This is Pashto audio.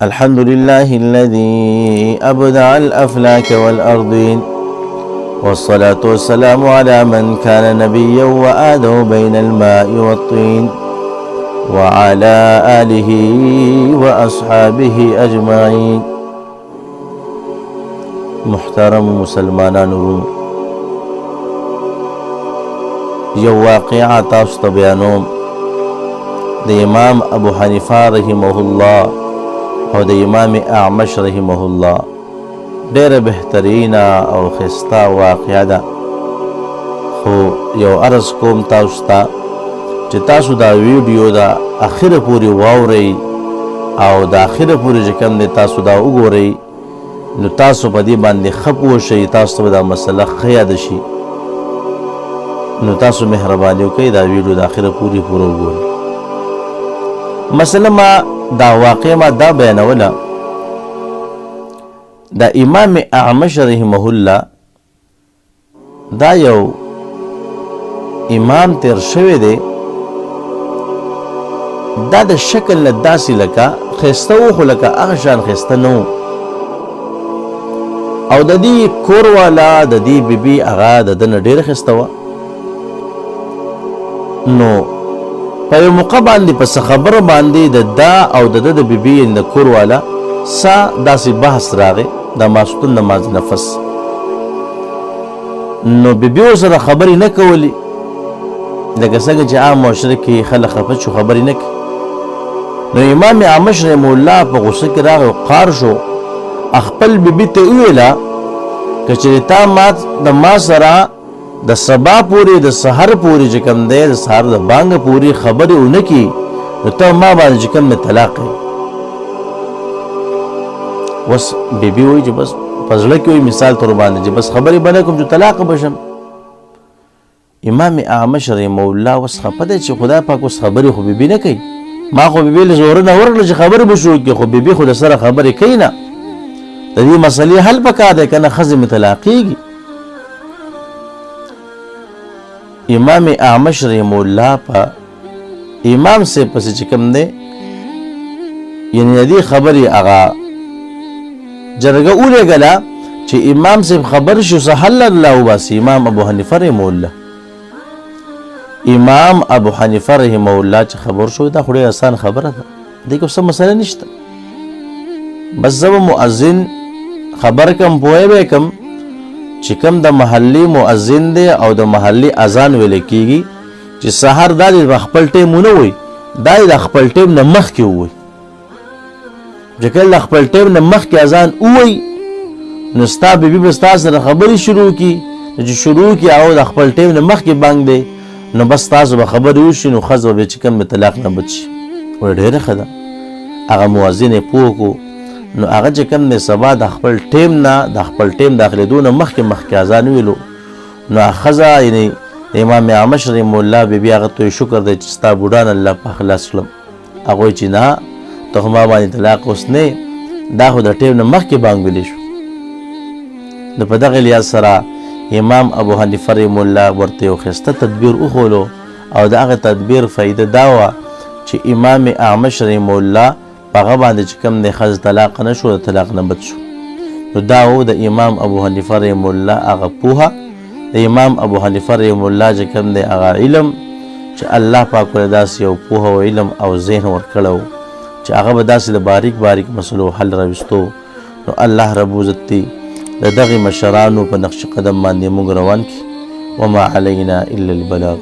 الحمد لله الذي أبدع الأفلاك والأرضين والصلاة والسلام على من كان نبيا وآده بين الماء والطين وعلى آله وأصحابه أجمعين. محترم مسلمانان رو یو واقعه تاسو ته بیانوم د امام ابو حنیفه رحمه الله او د امام اعمش رحمه الله ډیره بهترینه او ښایسته واقعه ده، خو یو عرض کوم تاسو ته چې تاسو دا ویډیو د اخره پورې واورئ او د اخره پورې چې کوم دی تاسو دا وګورئ نو تاسو په دې باندې ښه پوه شئ، تاسو ته به دا مسله ښه یاده شي. نو تاسو مهرباني وکړئ دا ویډیو د اخره پورې پوره وګورئ. مثلا ما دا واقع ما دا بیانوله دا امام اعمش رحمه الله دا یو امام تیر شوی دی، دا د شکل نه داسې لکه ښایسته و خو لکه هغه شان ښایسته نه و، او د دې کور والا د دې بیبي هغه د ده نه ډېره ښایسته وه. نو په یو موقع باندې په څه خبره باندې د دا او د ده د بیبي د کور والا څه داسې بحث راغی د ماسپښین نماز نفس. نو بیبي ورسره خبرې نه کولې، لکه څنګه چې عام معاشره کې خلک خفه شو خبرې نه کوي. نو امام اعمش رحمه الله په غوسه کې راغی او قار شو، خپل بیبي ته وویله که چېرې تا د ما سره د سبا پورې د سحر پورې چې کوم دی د سحر د بانګه پورې خبرې ونه کړي نو ته ما باندې چې کوم دی طلاق کوي. اوس بیبي وایي چې بس په زړه کې وایي مثال تر باندې چې بس خبرې به نه کوم چې طلاق به شم. امام اعمش رحمه الله اوس خفه دی چې خدای پاک اوس خبرې خو بیبي نه کوي، ما خو بیبي له زوره نه ورکړله چې خبرې به شروع کړي، خو بیبي خو د سره خبرې کوي نه. د دې مسلې حل پکار دی که نه ښځې مې طلاقېږي. امام اعمش رحمه الله په امام صاحب پسې چې کوم دی یعنې د دې خبرې هغه جرګه ولېږله چې امام صاحب خبر شو څه حل الله وباسي. امام ابو حنیفه رحمه الله رحمه الله چې خبر شو دا خو ډېره اسان خبره ده، دې کې څه مسله نشته، بس زه به مؤذن خبر کم پوهه به کم چې کوم د محلي مؤذن دی او د محلي اذان ویل کېږي چې سحر دا د خپل ټیم ونه وایي، دا د خپل ټیم نه مخکې ووایي. چې کله د خپل ټیم نه مخکې اذان ووایي نو ستا بیبي به ستا سره خبرې شروع کړي، چې شروع کړي او د خپل ټیم نه مخکې بانګ دی نو بس تاسو به خبرې وشي نو ښځه به چې کوم طلاق نه بچ شي. وایي ډېره ښه ده، هغه مؤذن یې پوه کړو نو هغه چې کوم دی سبا د خپل ټیم نه د خپل ټیم داخلېدو نه مخکې اذان ویلو نو ښځه یعنې د امام اعمش رحمه الله بیبي هغه ته شکر دی چې ستا بوډان الله پاک خلاص کړم. هغه وایي چې نه ته خو ما باندې طلاق اوس نه، دا خو د ټیم نه مخکې بانګ ویلی شو. نو په دغه لحاظ سره امام ابو حنیفه رحمه الله ورته یو ښایسته تدبیر وښولو او د هغه تدبیر فایده دا وه چې امام اعمش رحمه الله په هغه باندې چې کوم دی ښځه طلاق نه شو د طلاق نه بچ شو. نو دا و د امام ابو حنیفه رحمه الله هغه پوهه، د امام ابو حنیفه رحمه الله چې کوم دی هغه علم چې الله پاک ورته داسې یو پوهه او علم او ذهن ورکړی و چې هغه به داسې د باریک باریک مسلو حل راوستو. نو الله رب عزت دی د دغې مشرانو په نقش قدم باندې موږ روان کړي. وما علینا الا البلاغ.